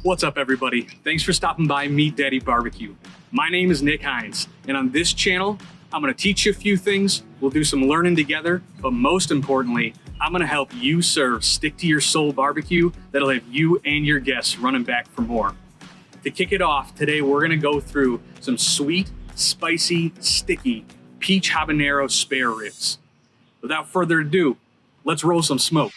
What's up, everybody? Thanks for stopping by Meat Daddy Barbecue. My name is Nick Hines, and on this channel, I'm gonna teach you a few things. We'll do some learning together, but most importantly, I'm gonna help you serve stick-to-your-soul barbecue that'll have you and your guests running back for more. To kick it off, today we're gonna go through some sweet, spicy, sticky Peach Habanero spare ribs. Without further ado, let's roll some smoke.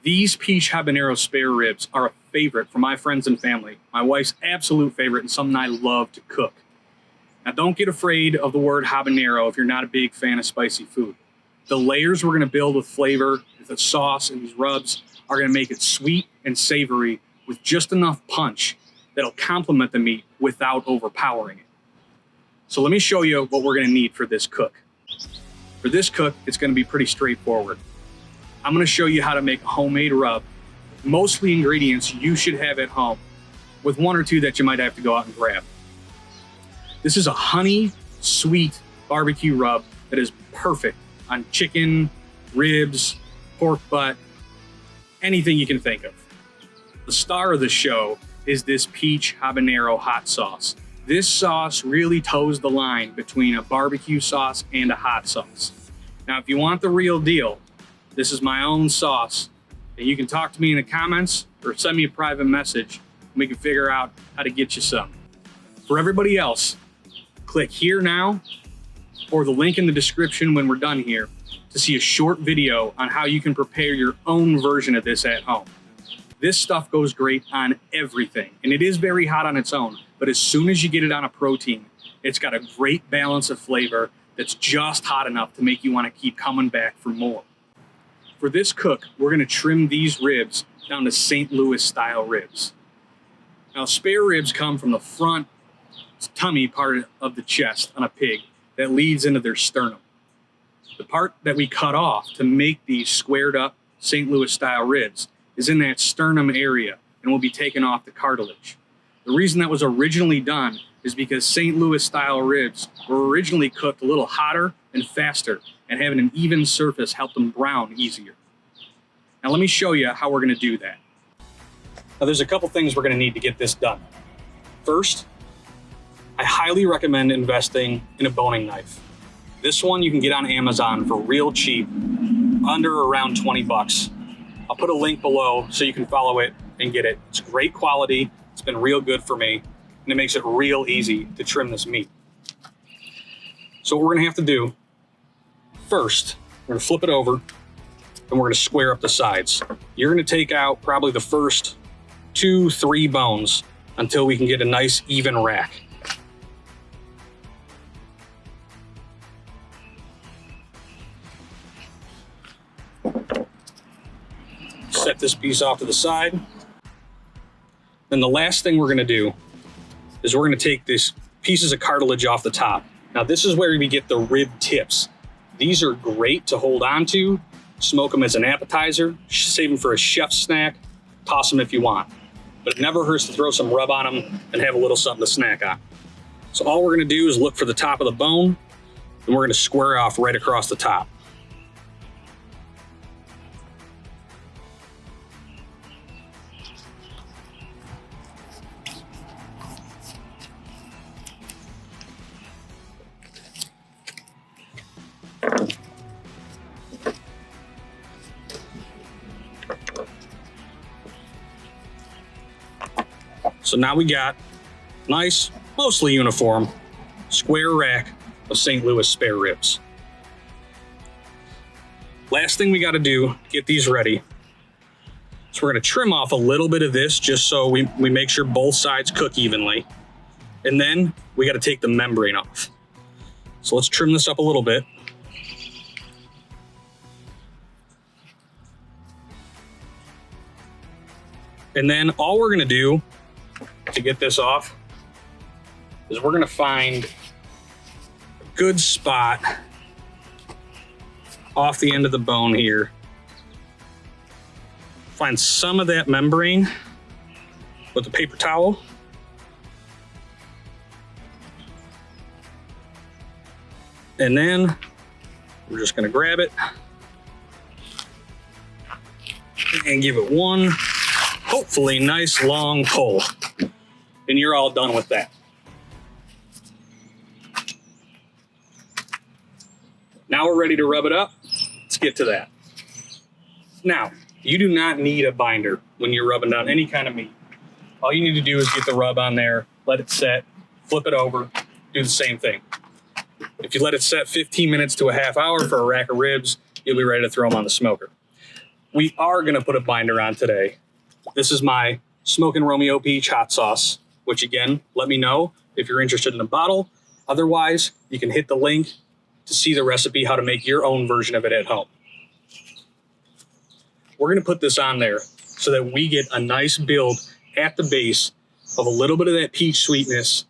These Peach Habanero spare ribs are a favorite for my friends and family. My wife's absolute favorite and something I love to cook. Now, don't get afraid of the word habanero if you're not a big fan of spicy food. The layers we're gonna build with flavor, the sauce and these rubs are gonna make it sweet and savory with just enough punch that'll complement the meat without overpowering it. So let me show you what we're gonna need for this cook. For this cook, it's gonna be pretty straightforward. I'm gonna show you how to make a homemade rub, mostly ingredients you should have at home, with one or two that you might have to go out and grab. This is a honey, sweet barbecue rub that is perfect on chicken, ribs, pork butt, anything you can think of. The star of the show is this Peach Habanero hot sauce. This sauce really toes the line between a barbecue sauce and a hot sauce. Now, if you want the real deal, this is my own sauce, and you can talk to me in the comments or send me a private message and we can figure out how to get you some. For everybody else, click here now or the link in the description when we're done here to see a short video on how you can prepare your own version of this at home. This stuff goes great on everything, and it is very hot on its own, but as soon as you get it on a protein, it's got a great balance of flavor that's just hot enough to make you want to keep coming back for more. For this cook, we're gonna trim these ribs down to St. Louis style ribs. Now, spare ribs come from the front tummy part of the chest on a pig that leads into their sternum. The part that we cut off to make these squared up St. Louis style ribs is in that sternum area and will be taken off the cartilage. The reason that was originally done is because St. Louis style ribs were originally cooked a little hotter and faster, and having an even surface helped them brown easier. Now let me show you how we're gonna do that. Now there's a couple things we're gonna need to get this done. First, I highly recommend investing in a boning knife. This one you can get on Amazon for real cheap, under around 20 bucks. I'll put a link below so you can follow it and get it. It's great quality, it's been real good for me, and it makes it real easy to trim this meat. So what we're gonna have to do, first, we're gonna flip it over and we're gonna square up the sides. You're gonna take out probably the first 2-3 bones until we can get a nice even rack. Set this piece off to the side. Then the last thing we're gonna do is we're gonna take these pieces of cartilage off the top. Now this is where we get the rib tips. These are great to hold on to, smoke them as an appetizer, save them for a chef's snack, toss them if you want. But it never hurts to throw some rub on them and have a little something to snack on. So all we're gonna do is look for the top of the bone, and we're gonna square off right across the top. So now we got nice, mostly uniform, square rack of St. Louis spare ribs. Last thing we got to do to get these ready, so we're going to trim off a little bit of this just so we make sure both sides cook evenly. And then we got to take the membrane off. So let's trim this up a little bit. And then all we're going to do to get this off is we're going to find a good spot off the end of the bone here Find some of that membrane with a paper towel. And then we're just gonna grab it and give it one, hopefully nice long pull. And you're all done with that. Now we're ready to rub it up. Let's get to that. Now, you do not need a binder when you're rubbing down any kind of meat. All you need to do is get the rub on there, let it set, flip it over, do the same thing. If you let it set 15 minutes to a half hour for a rack of ribs, you'll be ready to throw them on the smoker. We are gonna put a binder on today. This is my Smokin' Romeo Peach hot sauce, which again, let me know if you're interested in a bottle. Otherwise, you can hit the link to see the recipe, how to make your own version of it at home. We're gonna put this on there so that we get a nice build at the base of a little bit of that peach sweetness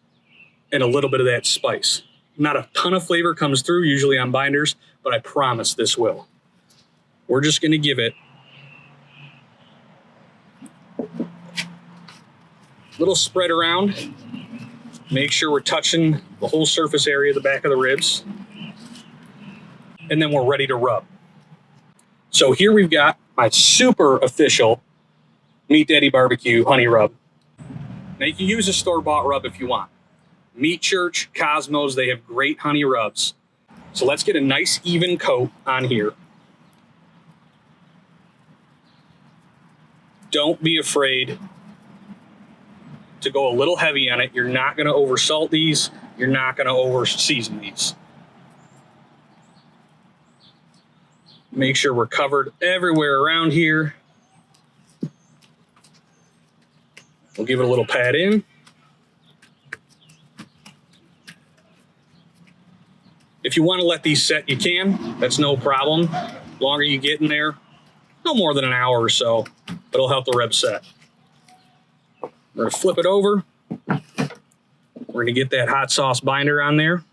and a little bit of that spice. Not a ton of flavor comes through usually on binders, but I promise this will. We're just gonna give it a little spread around. Make sure we're touching the whole surface area of the back of the ribs. And then we're ready to rub. So here we've got my super official Meat Daddy Barbecue honey rub. Now you can use a store-bought rub if you want. Meat Church, Cosmos, they have great honey rubs. So let's get a nice even coat on here. Don't be afraid to go a little heavy on it. You're not gonna oversalt these. You're not gonna over season these. Make sure we're covered everywhere around here. We'll give it a little pat in. If you want to let these set, you can. That's no problem. The longer you get in there, no more than an hour or so, it'll help the rib set. We're gonna flip it over. We're gonna get that hot sauce binder on there.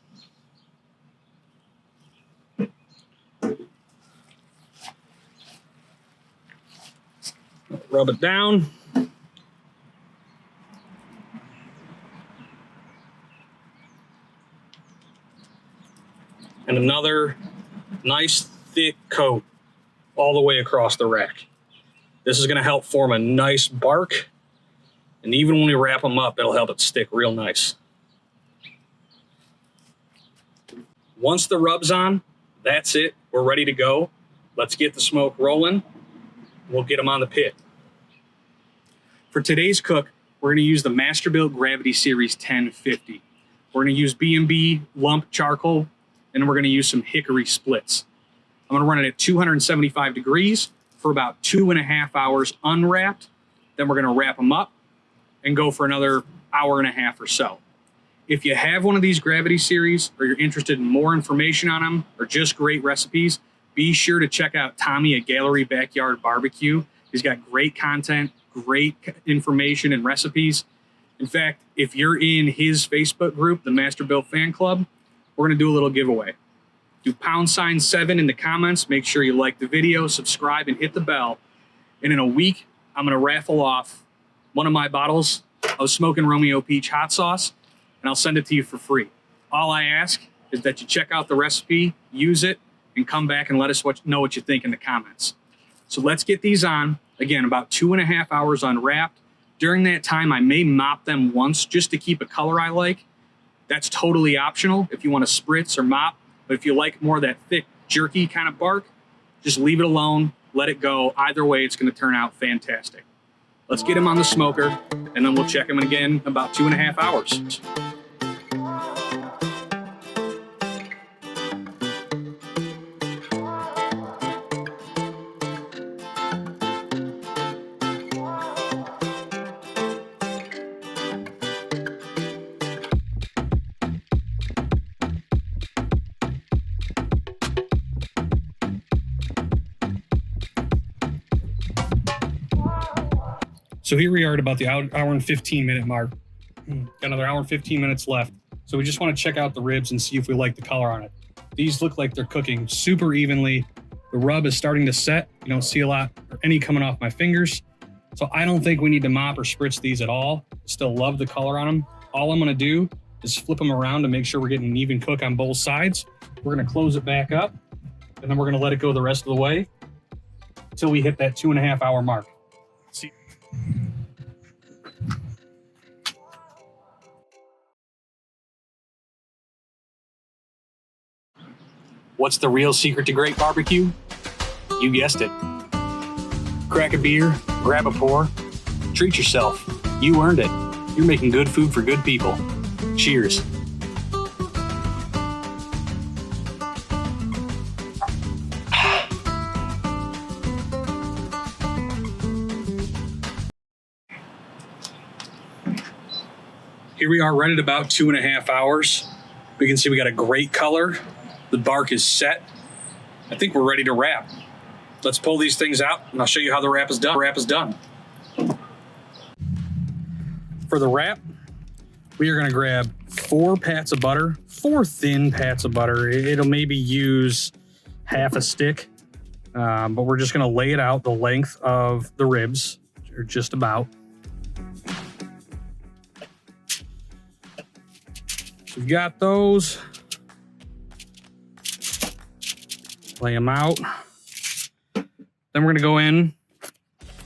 Rub it down. And another nice thick coat all the way across the rack. This is gonna help form a nice bark. And even when we wrap them up, it'll help it stick real nice. Once the rub's on, that's it. We're ready to go. Let's get the smoke rolling. We'll get them on the pit. For today's cook, we're gonna use the Masterbuilt Gravity Series 1050. We're gonna use B&B lump charcoal, and we're gonna use some hickory splits. I'm gonna run it at 275 degrees for about 2.5 hours unwrapped. Then we're gonna wrap them up and go for another hour and a half or so. If you have one of these Gravity Series, or you're interested in more information on them, or just great recipes, be sure to check out Tommy at Gallery Backyard Barbecue. He's got great content, great information and recipes. In fact, if you're in his Facebook group, the Masterbuilt Fan Club, we're gonna do a little giveaway. Do #7 in the comments. Make sure you like the video, subscribe, and hit the bell. And in a week, I'm gonna raffle off one of my bottles of Smokin' Romeo Peach hot sauce, and I'll send it to you for free. All I ask is that you check out the recipe, use it, and come back and let us know what you think in the comments. So let's get these on. Again, about 2.5 hours unwrapped. During that time, I may mop them once just to keep a color I like. That's totally optional if you want to spritz or mop. But if you like more of that thick, jerky kind of bark, just leave it alone, let it go. Either way, it's going to turn out fantastic. Let's get them on the smoker, and then we'll check them again in about 2.5 hours. So here we are at about the hour and 15 minute mark. Got another hour and 15 minutes left. So we just want to check out the ribs and see if we like the color on it. These look like they're cooking super evenly. The rub is starting to set. You don't see a lot or any coming off my fingers. So I don't think we need to mop or spritz these at all. Still love the color on them. All I'm gonna do is flip them around to make sure we're getting an even cook on both sides. We're gonna close it back up, and then we're gonna let it go the rest of the way until we hit that 2.5 hour mark. See. What's the real secret to great barbecue? You guessed it. Crack a beer, grab a pour, treat yourself. You earned it. You're making good food for good people. Cheers. Here we are right at about 2.5 hours. We can see we got a great color. The bark is set. I think we're ready to wrap. Let's pull these things out and I'll show you how the wrap is done. For the wrap, we are gonna grab 4 pats of butter, 4 thin pats of butter. It'll maybe use half a stick, but we're just gonna lay it out the length of the ribs, or just about. We've got those. Lay them out. Then we're gonna go in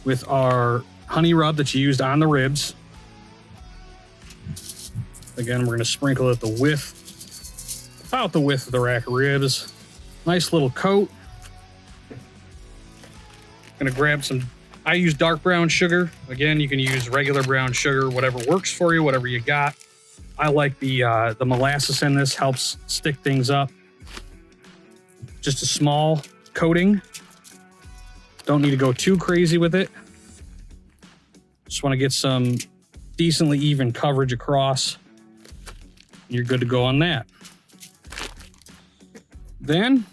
with our honey rub that you used on the ribs. Again, we're gonna sprinkle it about the width of the rack of ribs. Nice little coat. Gonna grab some, I use dark brown sugar. Again, you can use regular brown sugar, whatever works for you, whatever you got. I like the molasses in this, helps stick things up. Just a small coating. Don't need to go too crazy with it. Just want to get some decently even coverage across. You're good to go on that. Then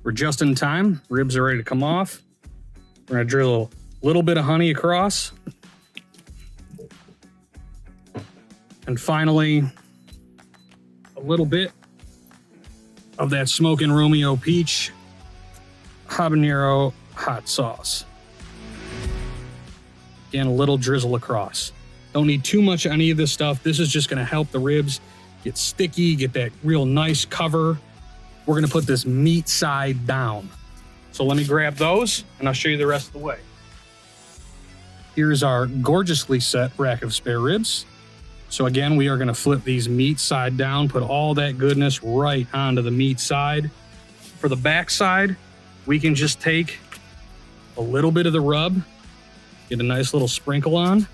we're just in time. Ribs are ready to come off. We're gonna drill a little bit of honey across. And finally, a little bit of that Smokin' Romeo Peach Habanero hot sauce. Again, a little drizzle across. Don't need too much of any of this stuff. This is just gonna help the ribs get sticky, get that real nice cover. We're gonna put this meat side down. So let me grab those and I'll show you the rest of the way. Here's our gorgeously set rack of spare ribs. So again, we are gonna flip these meat side down, put all that goodness right onto the meat side. For the back side, we can just take a little bit of the rub, get a nice little sprinkle on.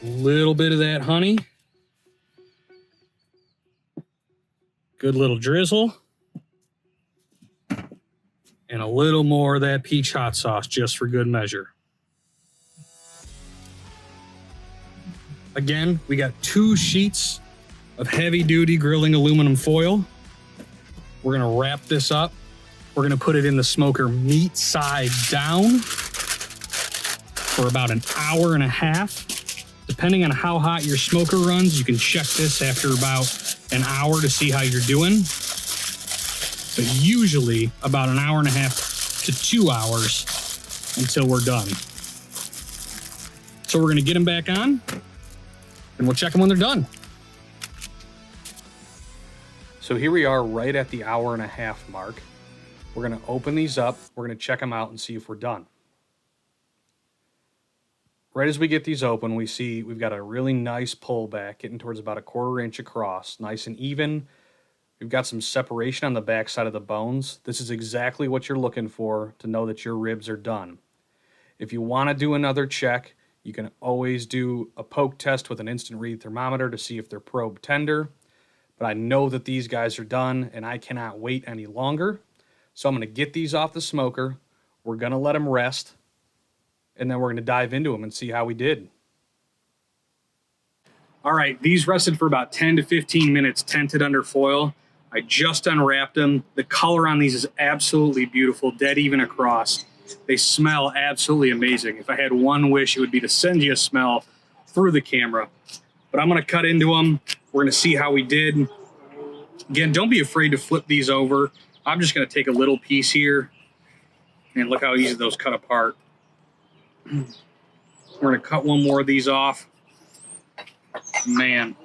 A little bit of that honey. Good little drizzle. And a little more of that peach hot sauce just for good measure. Again, we got 2 sheets of heavy-duty grilling aluminum foil. We're gonna wrap this up. We're gonna put it in the smoker meat side down for about 1.5 hours. Depending on how hot your smoker runs, you can check this after about 1 hour to see how you're doing. But usually about 1.5 hours to 2 hours until we're done. So we're gonna get them back on, and we'll check them when they're done. So here we are right at the 1.5 hour mark. We're gonna open these up, we're gonna check them out and see if we're done. Right as we get these open, we see we've got a really nice pullback, getting towards about 1/4 inch across, nice and even. We've got some separation on the back side of the bones. This is exactly what you're looking for to know that your ribs are done. If you wanna do another check, you can always do a poke test with an instant read thermometer to see if they're probe tender. But I know that these guys are done and I cannot wait any longer. So I'm gonna get these off the smoker. We're gonna let them rest. And then we're gonna dive into them and see how we did. All right, these rested for about 10 to 15 minutes tented under foil. I just unwrapped them. The color on these is absolutely beautiful, dead even across. They smell absolutely amazing. If I had one wish, it would be to send you a smell through the camera. But I'm gonna cut into them. We're gonna see how we did. Again, don't be afraid to flip these over. I'm just going to take a little piece here, and look how easy those cut apart. We're going to cut one more of these off. Man,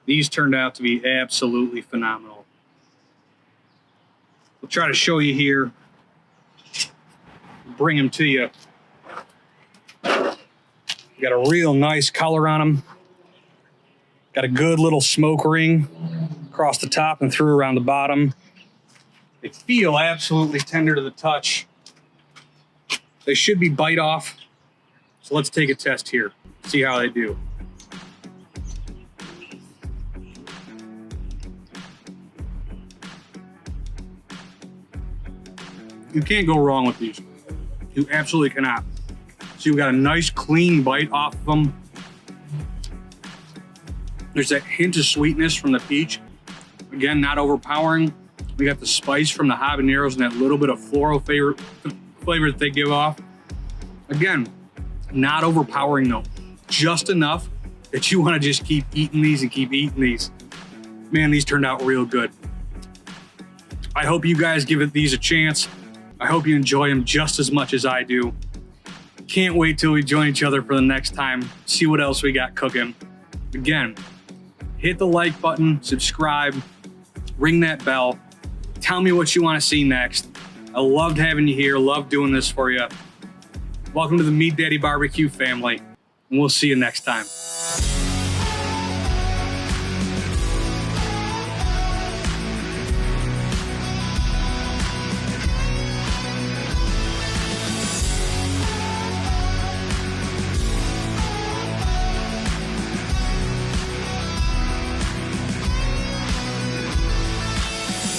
these turned out to be absolutely phenomenal. We'll try to show you here. Bring them to you. Got a real nice color on them. Got a good little smoke ring across the top and through around the bottom. They feel absolutely tender to the touch. They should be bite off. So let's take a test here. See how they do. You can't go wrong with these. You absolutely cannot. So you've got a nice clean bite off of them. There's that hint of sweetness from the peach. Again, not overpowering. We got the spice from the habaneros and that little bit of floral flavor that they give off. Again, not overpowering though. Just enough that you want to just keep eating these and keep eating these. Man, these turned out real good. I hope you guys give these a chance. I hope you enjoy them just as much as I do. Can't wait till we join each other for the next time. See what else we got cooking. Again, hit the like button, subscribe, ring that bell. Tell me what you want to see next. I loved having you here. Love doing this for you. Welcome to the Meat Daddy Barbecue family, and we'll see you next time.